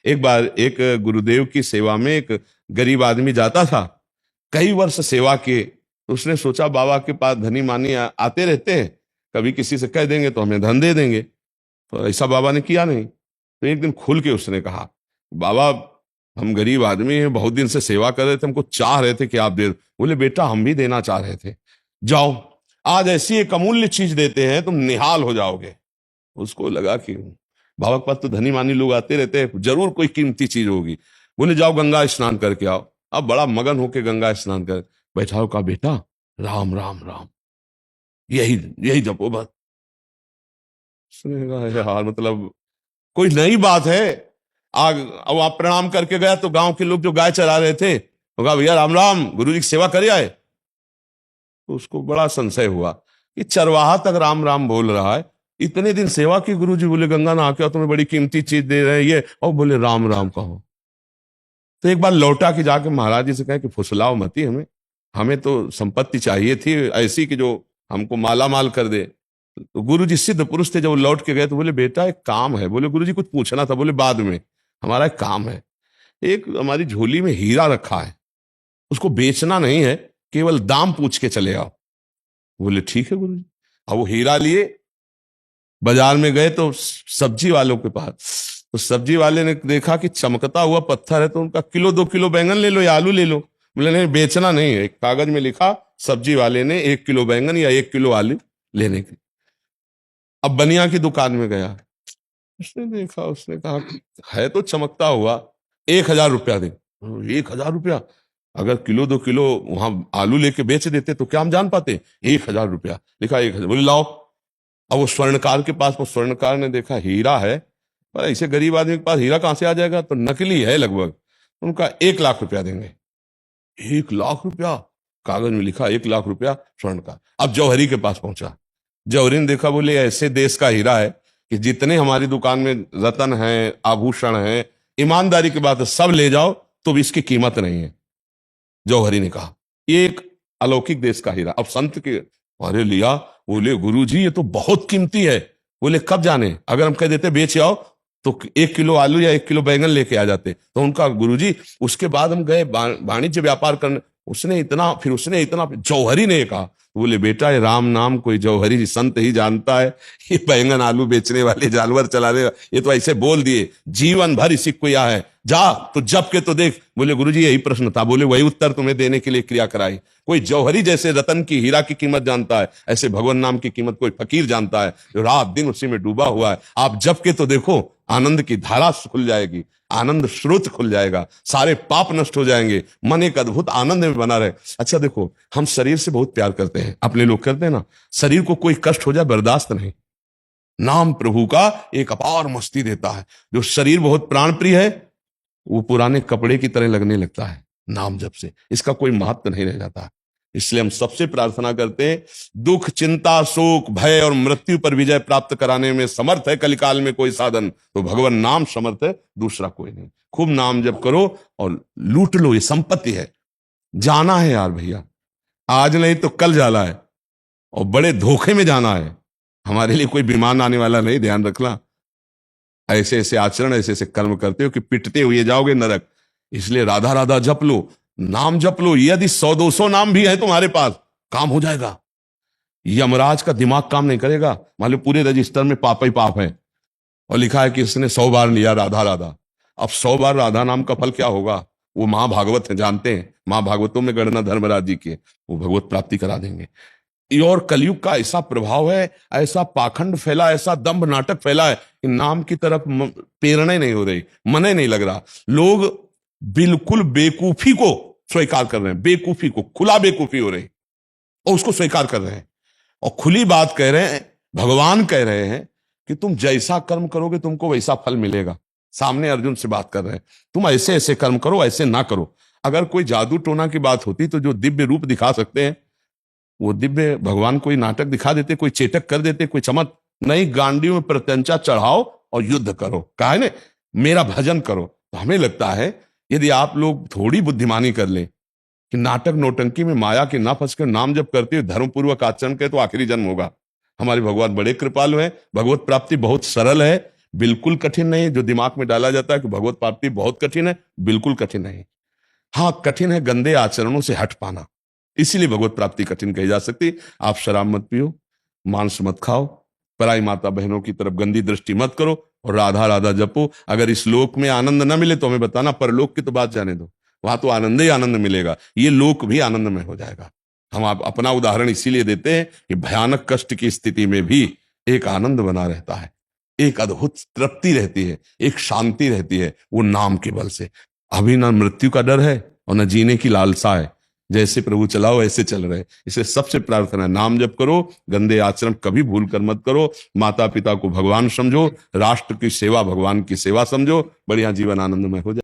एक बार एक गुरुदेव की सेवा में एक गरीब आदमी जाता था, कई वर्ष सेवा किए। तो उसने सोचा बाबा के पास धनी मानी आते रहते हैं, कभी किसी से कह देंगे तो हमें धन दे देंगे। तो ऐसा बाबा ने किया नहीं। तो एक दिन खुल के उसने कहा, बाबा हम गरीब आदमी हैं, बहुत दिन से सेवा कर रहे थे, हमको चाह रहे थे कि आप दे। बोले बेटा हम भी देना चाह रहे थे, जाओ आज ऐसी एक अमूल्य चीज देते हैं तुम निहाल हो जाओगे। उसको लगा कि बाबा के पास तो धनी मानी लोग आते रहते हैं, जरूर कोई कीमती चीज होगी। बोले जाओ गंगा स्नान करके आओ। अब बड़ा मगन होके गंगा स्नान कर बैठा, कहा बेटा राम राम राम, यही यही जपो बस। उसने कहा यार मतलब कोई नई बात है। आग अब आप प्रणाम करके गया तो गांव के लोग जो गाय चरा रहे थे तो कहा भैया राम राम, गुरु जी की सेवा करे आए। तो उसको बड़ा संशय हुआ कि चरवाहा तक राम राम बोल रहा है, इतने दिन सेवा की गुरु जी। बोले गंगा नहा के आओ, तुम्हें बड़ी कीमती चीज दे रहे हैं ये, और बोले राम राम कहो। तो एक बार लौटा के जाके महाराज जी से कहे कि फुसलाओ मती, हमें हमें तो संपत्ति चाहिए थी ऐसी कि जो हमको माला माल कर दे। तो गुरु जी सिद्ध पुरुष थे, जब लौट के गए तो बोले बेटा एक काम है। बोले गुरु जी कुछ पूछना था। बोले बाद में, हमारा एक काम है, एक हमारी झोली में हीरा रखा है, उसको बेचना नहीं है, केवल दाम पूछ के चले आओ। बोले ठीक है गुरु जी। अब वो हीरा लिए बाजार में गए तो सब्जी वालों के पास, तो सब्जी वाले ने देखा कि चमकता हुआ पत्थर है, तो उनका किलो 2 किलो बैंगन ले लो या आलू ले लो। बोले नहीं बेचना नहीं है। एक कागज में लिखा सब्जी वाले ने 1 किलो बैंगन या 1 किलो आलू लेने के। अब बनिया की दुकान में गया, उसने देखा, उसने कहा है तो चमकता हुआ, 1,000 रुपया दे। 1,000 रुपया? अगर किलो 2 किलो वहां आलू लेके बेच देते तो क्या हम जान पाते? 1,000 रुपया लिखा, 1,000। बोले लाओ। अब वो स्वर्णकार के पास, वो स्वर्णकार ने देखा हीरा है, पर ऐसे गरीब आदमी के पास हीरा कहां से आ जाएगा, तो नकली है लगभग। उनका 1,00,000 रुपया देंगे। 1,00,000 रुपया? कागज में लिखा 1,00,000 रुपया स्वर्णकार। अब जौहरी के पास पहुंचा, जौहरी ने देखा, बोले ऐसे देश का हीरा है कि जितने हमारी दुकान में रतन है, आभूषण है, ईमानदारी की बात है, सब ले जाओ तो भी इसकी कीमत नहीं है। जौहरी ने कहा ये एक अलौकिक देश का हीरा। अब संत के अरे लिया। बोले गुरु जी ये तो बहुत कीमती है। बोले कब जाने, अगर हम कह देते बेच आओ तो 1 किलो आलू या 1 किलो बैंगन लेके आ जाते। तो उनका गुरु जी उसके बाद हम गए वाणिज्य व्यापार करने, उसने इतना जौहरी ने कहा। बोले बेटा ये राम नाम कोई जौहरी जी संत ही जानता है, ये बैंगन आलू बेचने वाले जानवर चलाने ये तो ऐसे बोल दिए, जीवन भर इसी को यह है, जा तो जब के तो देख। बोले गुरुजी यही प्रश्न था। बोले वही उत्तर तुम्हें देने के लिए क्रिया कराई। कोई जौहरी जैसे रतन की हीरा की कीमत जानता है, ऐसे भगवान नाम की कीमत कोई फकीर जानता है जो रात दिन उसी में डूबा हुआ है। आप जब के तो देखो, आनंद की धारा खुल जाएगी, आनंद स्रोत खुल जाएगा, सारे पाप नष्ट हो जाएंगे, मन एक अद्भुत आनंद में बना रहे। अच्छा देखो, हम शरीर से बहुत प्यार करते हैं, अपने लोग करते हैं ना, शरीर को कोई कष्ट हो जाए बर्दाश्त नहीं। नाम प्रभु का एक अपार मस्ती देता है। जो शरीर बहुत प्राण प्रिय है वो पुराने कपड़े की तरह लगने लगता है नाम जब से, इसका कोई महत्व नहीं रह जाता। इसलिए हम सबसे प्रार्थना करते हैं, दुख चिंता शोक भय और मृत्यु पर विजय प्राप्त कराने में समर्थ है कलिकाल में कोई साधन, तो भगवान नाम समर्थ है, दूसरा कोई नहीं। खूब नाम जप करो और लूट लो, ये संपत्ति है। जाना है यार भैया, आज नहीं तो कल जाना है, और बड़े धोखे में जाना है। हमारे लिए कोई विमान आने वाला नहीं, ध्यान रखना। ऐसे ऐसे आचरण, ऐसे ऐसे कर्म करते हो कि पिटते हुए जाओगे नरक। इसलिए राधा राधा जप लो, नाम जप लो। यदि 100-200 नाम भी है तुम्हारे पास, काम हो जाएगा। यमराज का दिमाग काम नहीं करेगा। मान लो पूरे रजिस्टर में पाप ही पाप है और लिखा है कि इसने 100 बार लिया राधा राधा। अब 100 बार राधा नाम का फल क्या होगा? वो महाभागवत है, जानते हैं, महाभागवतों में गणना धर्मराज जी के, वो भगवत प्राप्ति करा देंगे। और कलयुग का ऐसा प्रभाव है, ऐसा पाखंड फैला, ऐसा दंभ नाटक फैला है कि नाम की तरफ प्रेरणा नहीं हो रही, मन ही नहीं लग रहा। लोग बिल्कुल बेकूफी को स्वीकार कर रहे हैं, बेकूफी को, खुला बेकूफी हो रही और उसको स्वीकार कर रहे हैं और खुली बात कह रहे हैं। भगवान कह रहे हैं कि तुम जैसा कर्म करोगे तुमको वैसा फल मिलेगा। सामने अर्जुन से बात कर रहे हैं, तुम ऐसे ऐसे कर्म करो, ऐसे ना करो। अगर कोई जादू टोना की बात होती तो जो दिव्य रूप दिखा सकते हैं वो दिव्य भगवान कोई नाटक दिखा देते, कोई चेटक कर देते, कोई चमक नहीं। गांडियों में प्रत्यंचा चढ़ाओ और युद्ध करो, कहा है ना, मेरा भजन करो। तो हमें लगता है यदि आप लोग थोड़ी बुद्धिमानी कर लें कि नाटक नौटंकी में माया के ना फंस कर नाम जब करते हुए धर्मपूर्वक आचरण करे तो आखिरी जन्म होगा। हमारे भगवान बड़े कृपालु हैं, भगवत प्राप्ति बहुत सरल है। बिल्कुल कठिन नहीं। जो दिमाग में डाला जाता है कि भगवत प्राप्ति बहुत कठिन है, बिल्कुल कठिन नहीं। हाँ, कठिन है गंदे आचरणों से हट पाना, इसीलिए भगवत प्राप्ति कठिन कही जा सकती। आप शराब मत पियो, मांस मत खाओ, पराई माता बहनों की तरफ गंदी दृष्टि मत करो, और राधा राधा जपो। अगर इस लोक में आनंद न मिले तो हमें बताना, परलोक की तो बात जाने दो, वहां तो आनंद ही आनंद मिलेगा, ये लोक भी आनंदमय हो जाएगा। हम आप अपना उदाहरण इसीलिए देते हैं कि भयानक कष्ट की स्थिति में भी एक आनंद बना रहता है, एक अद्भुत तृप्ति रहती है, एक शांति रहती है, वो नाम के बल से। अभी ना मृत्यु का डर है और न जीने की लालसा है, जैसे प्रभु चलाओ ऐसे चल रहे। इसे सबसे प्रार्थना है, नाम जप करो, गंदे आचरण कभी भूल कर मत करो, माता पिता को भगवान समझो, राष्ट्र की सेवा भगवान की सेवा समझो, बढ़िया जीवन आनंदमय हो जाए।